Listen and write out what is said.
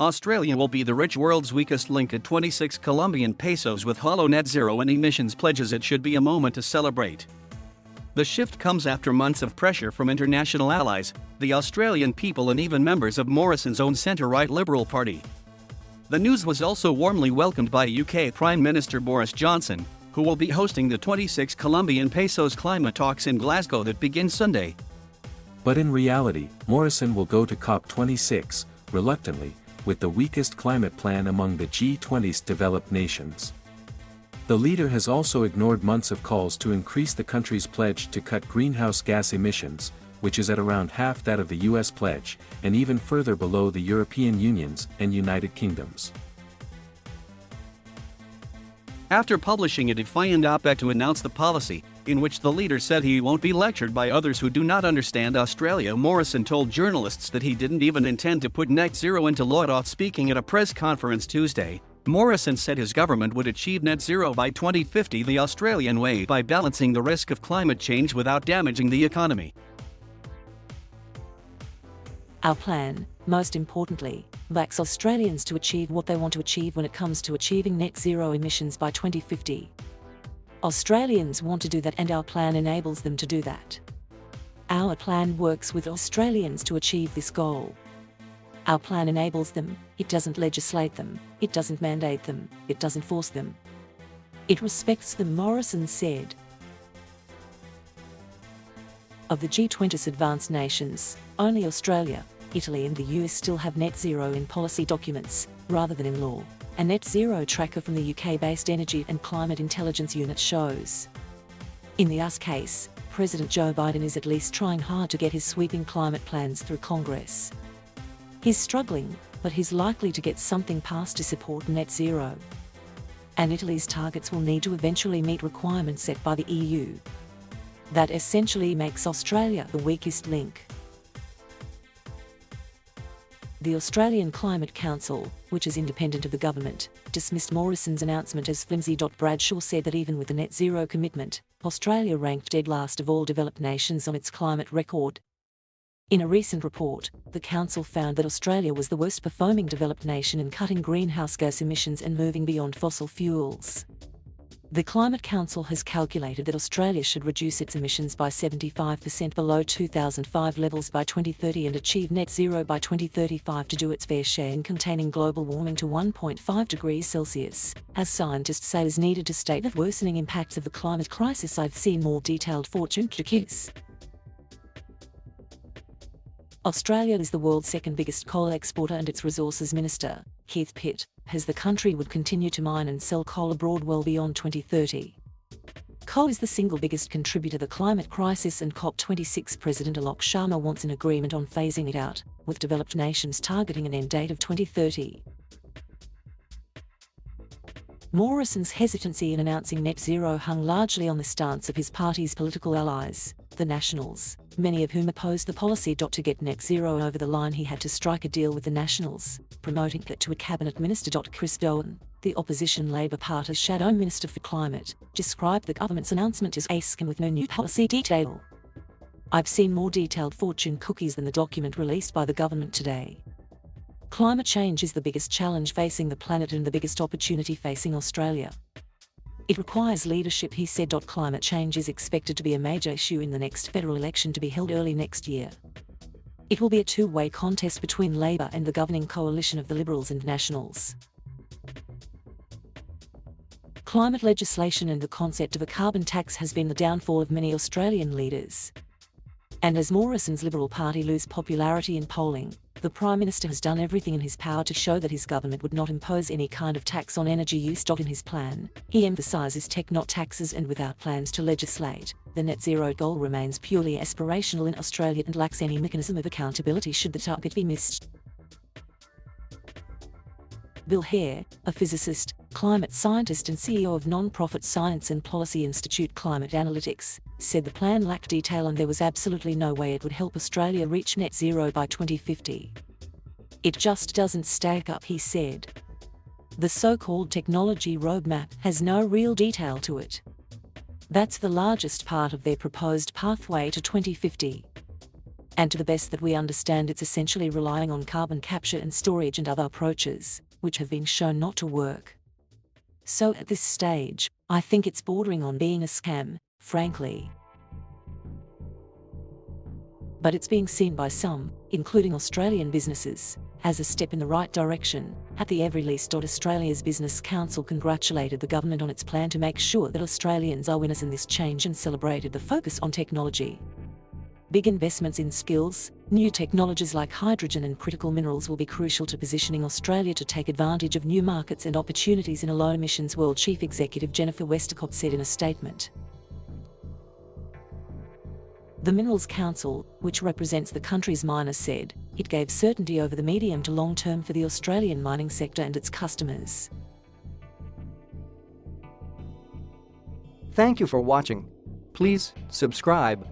Australia will be the rich world's weakest link at 26 Colombian pesos with hollow net zero and emissions pledges. It should be a moment to celebrate. The shift comes after months of pressure from international allies, the Australian people and even members of Morrison's own centre-right Liberal Party. The news was also warmly welcomed by UK Prime Minister Boris Johnson, who will be hosting the 26 Colombian pesos climate talks in Glasgow that begin Sunday. But in reality, Morrison will go to COP26, reluctantly, with the weakest climate plan among the G20's developed nations. The leader has also ignored months of calls to increase the country's pledge to cut greenhouse gas emissions, which is at around half that of the US pledge, and even further below the European Union's and United Kingdom's. After publishing a defiant op-ed to announce the policy, in which the leader said he won't be lectured by others who do not understand Australia, Morrison told journalists that he didn't even intend to put net zero into law. Speaking at a press conference Tuesday, Morrison said his government would achieve net zero by 2050 the Australian way by balancing the risk of climate change without damaging the economy. Our plan, most importantly, backs Australians to achieve what they want to achieve when it comes to achieving net zero emissions by 2050. Australians want to do that and our plan enables them to do that. Our plan works with Australians to achieve this goal. Our plan enables them, it doesn't legislate them, it doesn't mandate them, it doesn't force them. It respects them, Morrison said. Of the G20's advanced nations, only Australia, Italy and the US still have net zero in policy documents, rather than in law. A net zero tracker from the UK-based Energy and Climate Intelligence Unit shows. In the US case, President Joe Biden is at least trying hard to get his sweeping climate plans through Congress. He's struggling, but he's likely to get something passed to support net zero. And Italy's targets will need to eventually meet requirements set by the EU. That essentially makes Australia the weakest link. The Australian Climate Council, which is independent of the government, dismissed Morrison's announcement as flimsy. Bradshaw said that even with the net zero commitment, Australia ranked dead last of all developed nations on its climate record. In a recent report, the Council found that Australia was the worst performing developed nation in cutting greenhouse gas emissions and moving beyond fossil fuels. The Climate Council has calculated that Australia should reduce its emissions by 75% below 2005 levels by 2030 and achieve net zero by 2035 to do its fair share in containing global warming to 1.5 degrees Celsius. As scientists say is needed to state the worsening impacts of the climate crisis. I've seen more detailed fortune cookies. Australia is the world's second biggest coal exporter and its resources minister, Keith Pitt, as the country would continue to mine and sell coal abroad well beyond 2030. Coal is the single biggest contributor to the climate crisis, and COP26 President Alok Sharma wants an agreement on phasing it out, with developed nations targeting an end date of 2030. Morrison's hesitancy in announcing net zero hung largely on the stance of his party's political allies, the Nationals, many of whom opposed the policy. To get net zero over the line, he had to strike a deal with the Nationals, promoting that to a cabinet minister. Chris Bowen, the opposition Labour Party's shadow minister for climate, described the government's announcement as a scam with no new policy detail. I've seen more detailed fortune cookies than the document released by the government today. Climate change is the biggest challenge facing the planet and the biggest opportunity facing Australia. It requires leadership, he said. Climate change is expected to be a major issue in the next federal election to be held early next year. It will be a two-way contest between Labour and the governing coalition of the Liberals and Nationals. Climate legislation and the concept of a carbon tax has been the downfall of many Australian leaders. And as Morrison's Liberal Party lose popularity in polling, the Prime Minister has done everything in his power to show that his government would not impose any kind of tax on energy use. In his plan, he emphasises tech, not taxes, and without plans to legislate, the net zero goal remains purely aspirational in Australia and lacks any mechanism of accountability should the target be missed. Bill Hare, a physicist, climate scientist and CEO of non-profit Science and Policy Institute Climate Analytics, said the plan lacked detail and there was absolutely no way it would help Australia reach net zero by 2050. It just doesn't stack up, he said. The so-called technology roadmap has no real detail to it. That's the largest part of their proposed pathway to 2050. And to the best that we understand, it's essentially relying on carbon capture and storage and other approaches, which have been shown not to work. So at this stage, I think it's bordering on being a scam, frankly. But it's being seen by some, including Australian businesses, as a step in the right direction. At the very least, Australia's Business Council congratulated the government on its plan to make sure that Australians are winners in this change and celebrated the focus on technology. Big investments in skills, new technologies like hydrogen and critical minerals will be crucial to positioning Australia to take advantage of new markets and opportunities in a low-emissions world, Chief Executive Jennifer Westacott said in a statement. The Minerals Council, which represents the country's miners, said it gave certainty over the medium to long term for the Australian mining sector and its customers. Thank you for watching. Please subscribe.